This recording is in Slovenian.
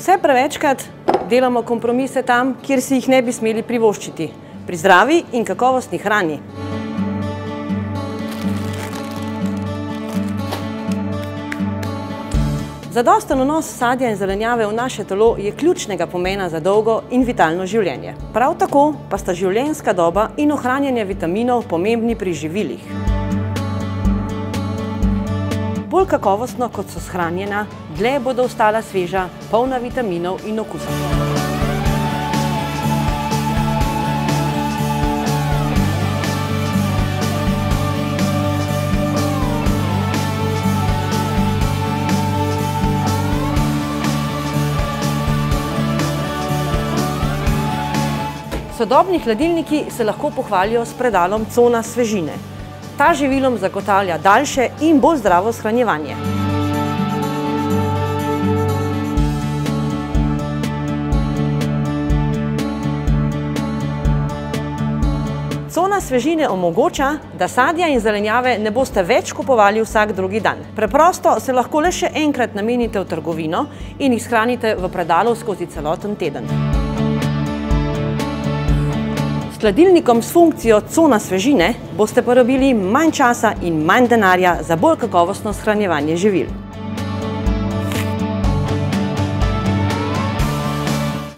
Vse prevečkrat delamo kompromise tam, kjer si jih ne bi smeli privoščiti, pri zdravi in kakovostni hrani. Zadosten vnos sadja in zelenjave v naše telo je ključnega pomena za dolgo in vitalno življenje. Prav tako pa sta življenjska doba in ohranjanje vitaminov pomembni pri živilih. Bolj kakovostno, kot so shranjena, dlje bodo ostala sveža, polna vitaminov in okusa. Sodobni hladilniki se lahko pohvalijo s predalom Cona svežine. Ta živilom zagotavlja daljše in bolj zdravo shranjevanje. Cona svežine omogoča, da sadja in zelenjave ne boste več kupovali vsak drugi dan. Preprosto se lahko le še enkrat namenite v trgovino in jih shranite v predalu skozi celoten teden. S hladilnikom s funkcijo Cona svežine boste porabili manj časa in manj denarja za bolj kakovostno shranjevanje živil.